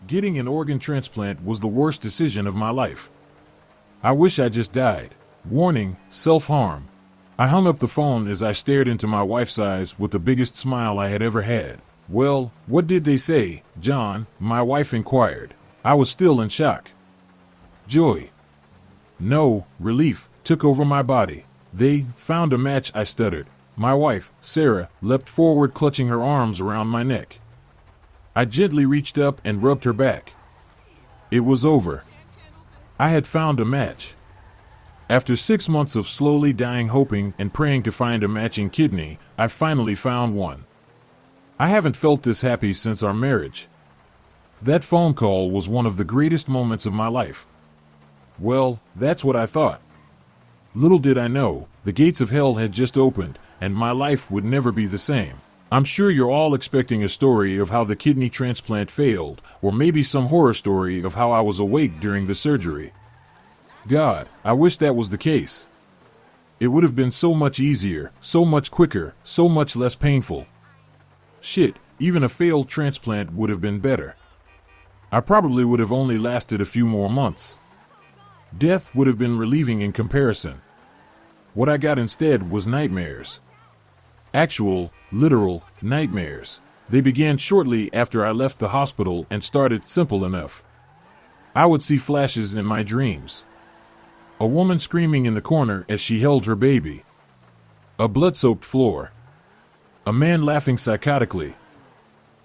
Getting an organ transplant was the worst decision of my life. I wish I just died. Warning, self-harm. I hung up the phone as I stared into my wife's eyes with the biggest smile I had ever had. Well, what did they say, John? My wife inquired. I was still in shock. Joy. No, relief, took over my body. They found a match, I stuttered. My wife, Sarah, leapt forward, clutching her arms around my neck. I gently reached up and rubbed her back. It was over. I had found a match. After 6 months of slowly dying, hoping and praying to find a matching kidney, I finally found one. I haven't felt this happy since our marriage. That phone call was one of the greatest moments of my life. Well, that's what I thought. Little did I know, the gates of hell had just opened, and my life would never be the same. I'm sure you're all expecting a story of how the kidney transplant failed, or maybe some horror story of how I was awake during the surgery. God, I wish that was the case. It would have been so much easier, so much quicker, so much less painful. Shit, even a failed transplant would have been better. I probably would have only lasted a few more months. Death would have been relieving in comparison. What I got instead was nightmares. Actual, literal nightmares. They began shortly after I left the hospital and started simple enough. I would see flashes in my dreams. A woman screaming in the corner as she held her baby. A blood-soaked floor. A man laughing psychotically.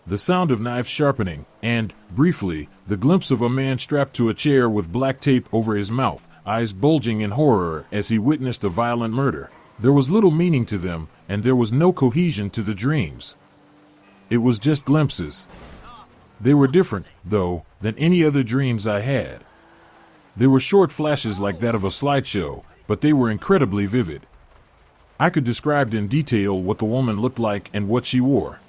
The sound of knives sharpening, and, briefly, the glimpse of a man strapped to a chair with black tape over his mouth, eyes bulging in horror as he witnessed a violent murder. There was little meaning to them, and there was no cohesion to the dreams. It was just glimpses. They were different, though, than any other dreams I had. They were short flashes like that of a slideshow, but they were incredibly vivid. I could describe in detail what the woman looked like and what she wore.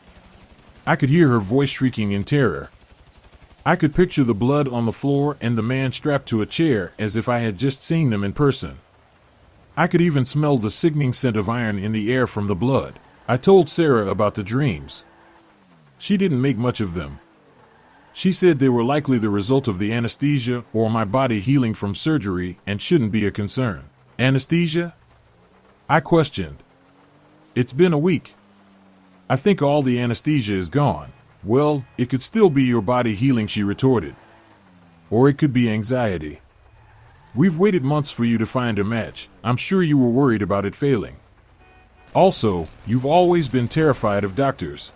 I could hear her voice shrieking in terror. I could picture the blood on the floor and the man strapped to a chair as if I had just seen them in person. I could even smell the sickening scent of iron in the air from the blood. I told Sarah about the dreams. She didn't make much of them. She said they were likely the result of the anesthesia or my body healing from surgery and shouldn't be a concern. Anesthesia? I questioned. It's been a week. I think all the anesthesia is gone. Well, it could still be your body healing, she retorted. Or it could be anxiety. We've waited months for you to find a match. I'm sure you were worried about it failing. Also, you've always been terrified of doctors.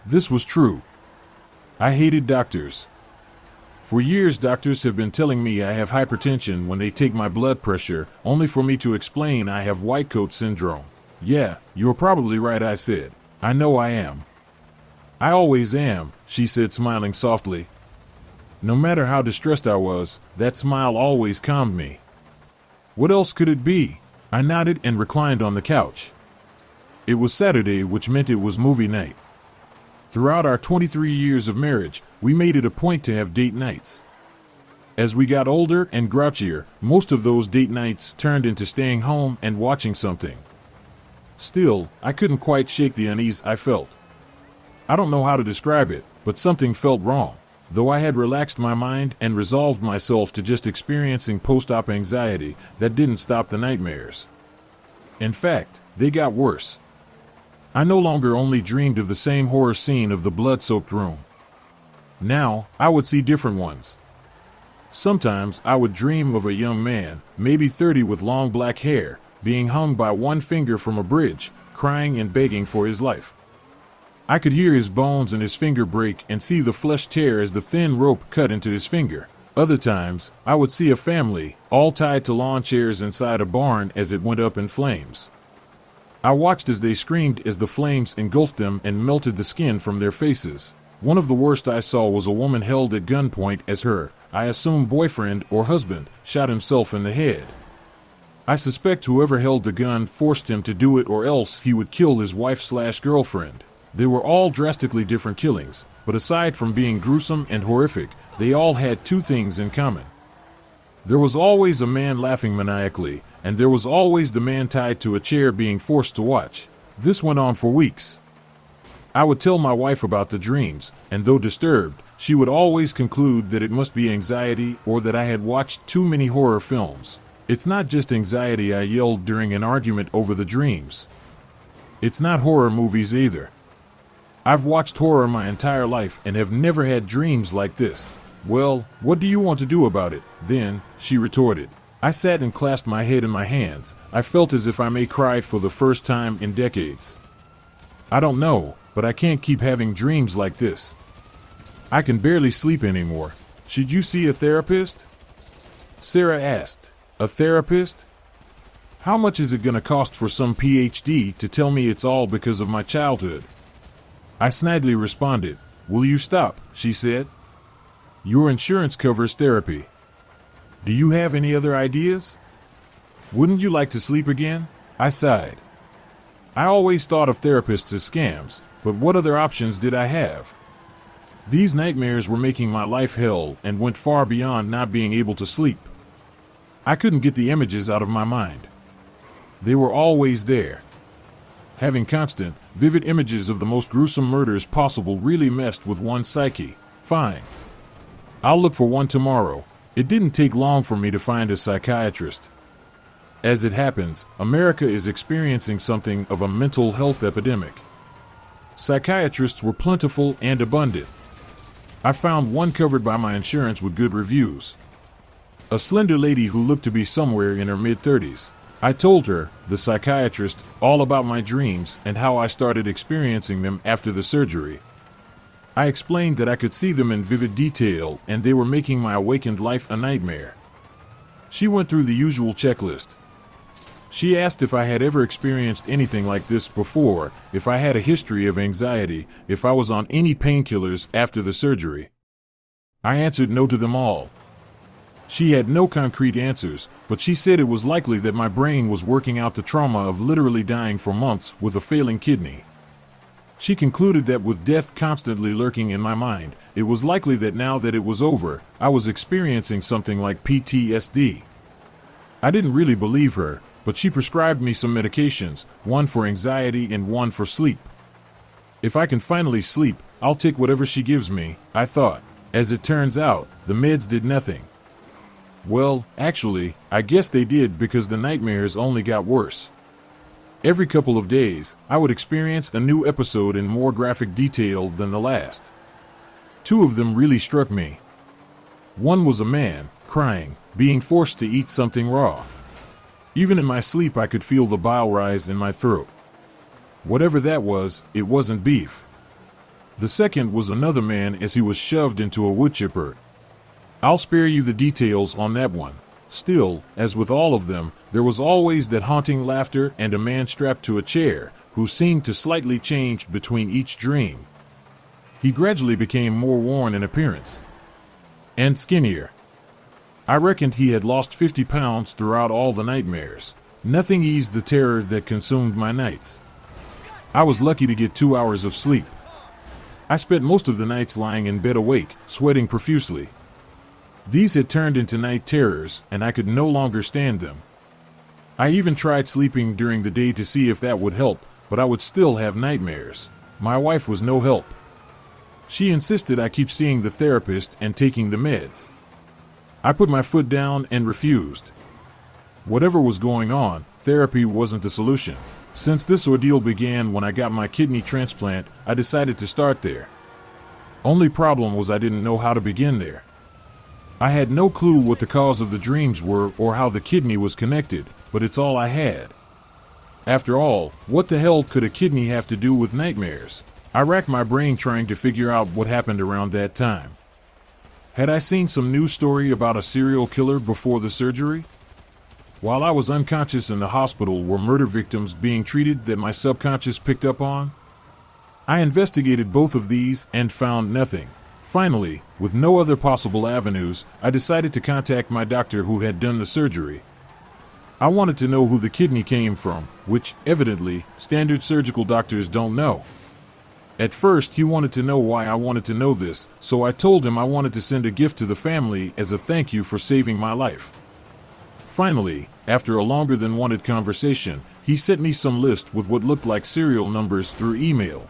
This was true. I hated doctors. For years, doctors have been telling me I have hypertension when they take my blood pressure, only for me to explain I have white coat syndrome. Yeah, you're probably right, I said. I know I am. I always am, she said, smiling softly. No matter how distressed I was, that smile always calmed me. What else could it be? I nodded and reclined on the couch. It was Saturday, which meant it was movie night. Throughout our 23 years of marriage, we made it a point to have date nights. As we got older and grouchier, most of those date nights turned into staying home and watching something. Still, I couldn't quite shake the unease I felt. I don't know how to describe it, but something felt wrong. Though I had relaxed my mind and resolved myself to just experiencing post-op anxiety, that didn't stop the nightmares. In fact, they got worse. I no longer only dreamed of the same horror scene of the blood-soaked room. Now, I would see different ones. Sometimes I would dream of a young man, maybe 30 with long black hair, being hung by one finger from a bridge, crying and begging for his life. I could hear his bones and his finger break and see the flesh tear as the thin rope cut into his finger. Other times, I would see a family, all tied to lawn chairs inside a barn as it went up in flames. I watched as they screamed as the flames engulfed them and melted the skin from their faces. One of the worst I saw was a woman held at gunpoint as her, I assume boyfriend or husband, shot himself in the head. I suspect whoever held the gun forced him to do it, or else he would kill his wife/girlfriend. They were all drastically different killings, but aside from being gruesome and horrific, they all had two things in common. There was always a man laughing maniacally, and there was always the man tied to a chair being forced to watch. This went on for weeks. I would tell my wife about the dreams, and though disturbed, She would always conclude that it must be anxiety or that I had watched too many horror films. It's not just anxiety, I yelled during an argument over the dreams. It's not horror movies either. I've watched horror my entire life and have never had dreams like this. Well, what do you want to do about it, then? She retorted. I sat and clasped my head in my hands. I felt as if I may cry for the first time in decades. I don't know, but I can't keep having dreams like this. I can barely sleep anymore. Should you see a therapist? Sarah asked. A therapist? How much is it going to cost for some PhD to tell me it's all because of my childhood? I snidely responded. Will you stop? She said. Your insurance covers therapy. Do you have any other ideas? Wouldn't you like to sleep again? I sighed. I always thought of therapists as scams, but what other options did I have? These nightmares were making my life hell and went far beyond not being able to sleep. I couldn't get the images out of my mind. They were always there. Having constant, vivid images of the most gruesome murders possible really messed with one's psyche. Fine. I'll look for one tomorrow. It didn't take long for me to find a psychiatrist. As it happens, America is experiencing something of a mental health epidemic. Psychiatrists were plentiful and abundant. I found one covered by my insurance with good reviews. A slender lady who looked to be somewhere in her mid-30s. I told her, the psychiatrist, all about my dreams and how I started experiencing them after the surgery. I explained that I could see them in vivid detail and they were making my awakened life a nightmare. She went through the usual checklist. She asked if I had ever experienced anything like this before, if I had a history of anxiety, if I was on any painkillers after the surgery. I answered no to them all. She had no concrete answers, but she said it was likely that my brain was working out the trauma of literally dying for months with a failing kidney. She concluded that with death constantly lurking in my mind, it was likely that now that it was over, I was experiencing something like PTSD. I didn't really believe her, but she prescribed me some medications, one for anxiety and one for sleep. If I can finally sleep, I'll take whatever she gives me, I thought. As it turns out, the meds did nothing. Well, actually, I guess they did because the nightmares only got worse. Every couple of days, I would experience a new episode in more graphic detail than the last. Two of them really struck me. One was a man, crying, being forced to eat something raw. Even in my sleep I could feel the bile rise in my throat. Whatever that was, it wasn't beef. The second was another man as he was shoved into a wood chipper. I'll spare you the details on that one. Still, as with all of them, there was always that haunting laughter and a man strapped to a chair, who seemed to slightly change between each dream. He gradually became more worn in appearance. And skinnier. I reckoned he had lost 50 pounds throughout all the nightmares. Nothing eased the terror that consumed my nights. I was lucky to get 2 hours of sleep. I spent most of the nights lying in bed awake, sweating profusely. These had turned into night terrors, and I could no longer stand them. I even tried sleeping during the day to see if that would help, but I would still have nightmares. My wife was no help. She insisted I keep seeing the therapist and taking the meds. I put my foot down and refused. Whatever was going on, therapy wasn't the solution. Since this ordeal began when I got my kidney transplant, I decided to start there. Only problem was I didn't know how to begin there. I had no clue what the cause of the dreams were or how the kidney was connected, but it's all I had. After all, what the hell could a kidney have to do with nightmares? I racked my brain trying to figure out what happened around that time. Had I seen some news story about a serial killer before the surgery? While I was unconscious in the hospital, were murder victims being treated that my subconscious picked up on? I investigated both of these and found nothing. Finally, with no other possible avenues, I decided to contact my doctor who had done the surgery. I wanted to know who the kidney came from, which, evidently, standard surgical doctors don't know. At first, he wanted to know why I wanted to know this, so I told him I wanted to send a gift to the family as a thank you for saving my life. Finally, after a longer than wanted conversation, he sent me some list with what looked like serial numbers through email.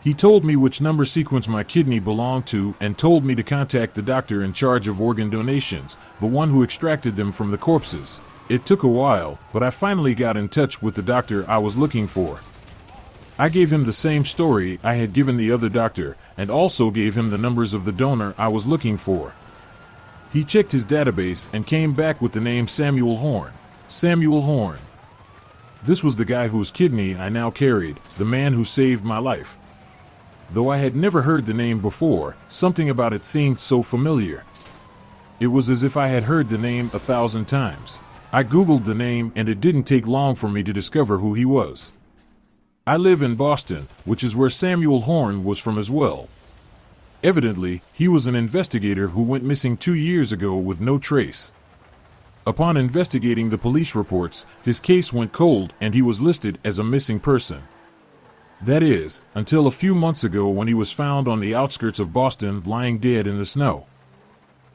He told me which number sequence my kidney belonged to and told me to contact the doctor in charge of organ donations, the one who extracted them from the corpses. It took a while, but I finally got in touch with the doctor I was looking for. I gave him the same story I had given the other doctor and also gave him the numbers of the donor I was looking for. He checked his database and came back with the name Samuel Horn. Samuel Horn. This was the guy whose kidney I now carried, the man who saved my life. Though I had never heard the name before, something about it seemed so familiar. It was as if I had heard the name 1,000 times. I Googled the name and it didn't take long for me to discover who he was. I live in Boston, which is where Samuel Horn was from as well. Evidently, he was an investigator who went missing 2 years ago with no trace. Upon investigating the police reports, his case went cold and he was listed as a missing person. That is, until a few months ago when he was found on the outskirts of Boston lying dead in the snow.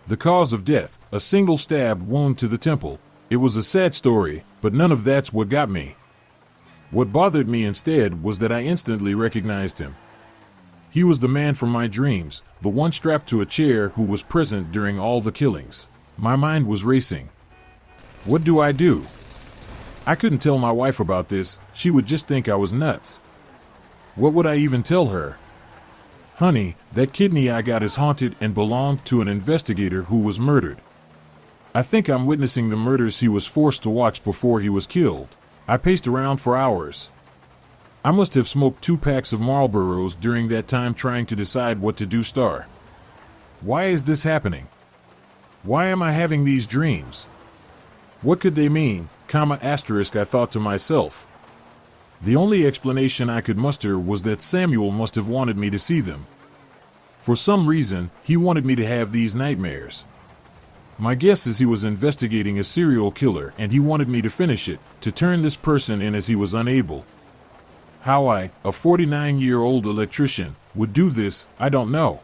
The cause of death, a single stab wound to the temple. It was a sad story, but none of that's what got me. What bothered me instead was that I instantly recognized him. He was the man from my dreams, the one strapped to a chair who was present during all the killings. My mind was racing. What do I do? I couldn't tell my wife about this, she would just think I was nuts. What would I even tell her? Honey, that kidney I got is haunted and belonged to an investigator who was murdered. I think I'm witnessing the murders he was forced to watch before he was killed. I paced around for hours. I must have smoked 2 packs of Marlboros during that time trying to decide what to do. Why is this happening? Why am I having these dreams? What could they mean, I thought to myself. The only explanation I could muster was that Samuel must have wanted me to see them. For some reason, he wanted me to have these nightmares. My guess is he was investigating a serial killer and he wanted me to finish it, to turn this person in as he was unable. How I, a 49-year-old electrician, would do this, I don't know.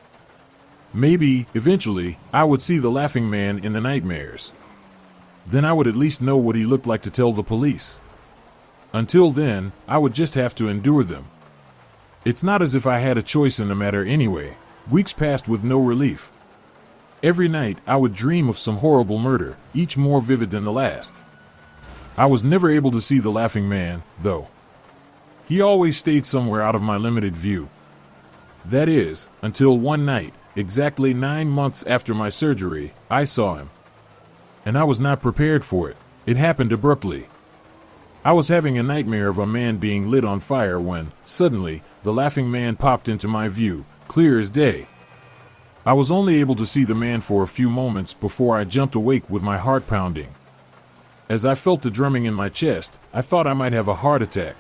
Maybe, eventually, I would see the laughing man in the nightmares. Then I would at least know what he looked like to tell the police. Until then, I would just have to endure them. It's not as if I had a choice in the matter anyway. Weeks passed with no relief. Every night I would dream of some horrible murder, each more vivid than the last. I was never able to see the laughing man, though. He always stayed somewhere out of my limited view. That is, until one night, exactly 9 months after my surgery, I saw him. And I was not prepared for it. It happened abruptly. I was having a nightmare of a man being lit on fire when, suddenly, the laughing man popped into my view, clear as day. I was only able to see the man for a few moments before I jumped awake with my heart pounding. As I felt the drumming in my chest, I thought I might have a heart attack.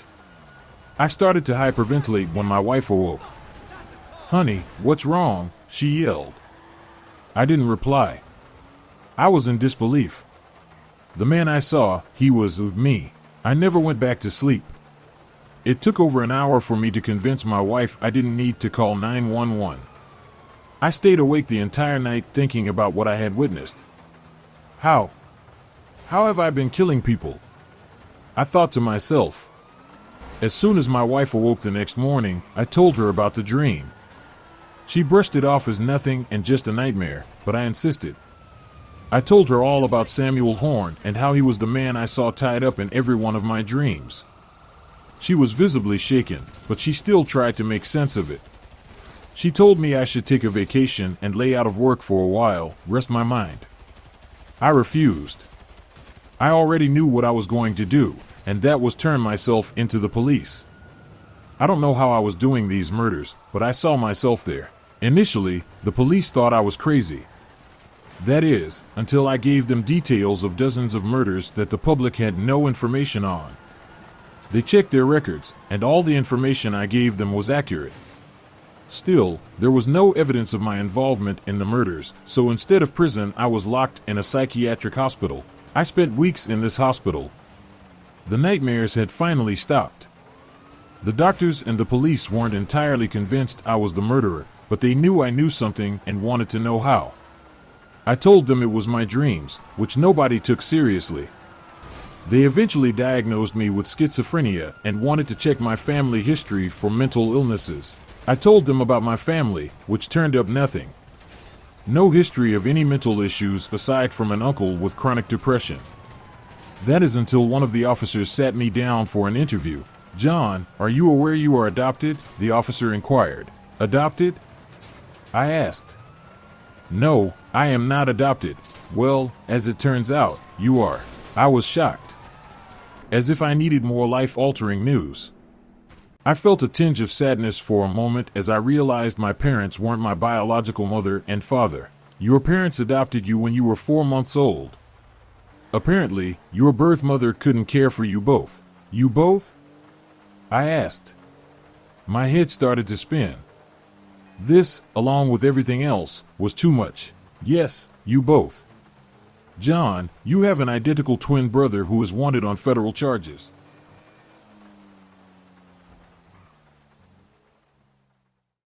I started to hyperventilate when my wife awoke. "Honey, what's wrong?" she yelled. I didn't reply. I was in disbelief. The man I saw, he was me. I never went back to sleep. It took over an hour for me to convince my wife I didn't need to call 911. I stayed awake the entire night thinking about what I had witnessed. How have I been killing people? I thought to myself. As soon as my wife awoke the next morning, I told her about the dream. She brushed it off as nothing and just a nightmare, but I insisted. I told her all about Samuel Horn and how he was the man I saw tied up in every one of my dreams. She was visibly shaken, but she still tried to make sense of it. She told me I should take a vacation and lay out of work for a while, rest my mind. I refused. I already knew what I was going to do, and that was turn myself into the police. I don't know how I was doing these murders, but I saw myself there. Initially, the police thought I was crazy. That is, until I gave them details of dozens of murders that the public had no information on. They checked their records, and all the information I gave them was accurate. Still, there was no evidence of my involvement in the murders, so instead of prison I was locked in a psychiatric hospital. I spent weeks in this hospital. The nightmares had finally stopped. The doctors and the police weren't entirely convinced I was the murderer, but they knew I knew something and wanted to know how. I told them it was my dreams, which nobody took seriously. They eventually diagnosed me with schizophrenia and wanted to check my family history for mental illnesses. I told them about my family, which turned up nothing. No history of any mental issues aside from an uncle with chronic depression. That is until one of the officers sat me down for an interview. "John, are you aware you are adopted?" the officer inquired. "Adopted?" I asked. "No, I am not adopted." "Well, as it turns out, you are." I was shocked. As if I needed more life-altering news. I felt a tinge of sadness for a moment as I realized my parents weren't my biological mother and father. "Your parents adopted you when you were 4 months old. Apparently, your birth mother couldn't care for you both." "You both?" I asked. My head started to spin. This, along with everything else, was too much. "Yes, you both. John, you have an identical twin brother who is wanted on federal charges."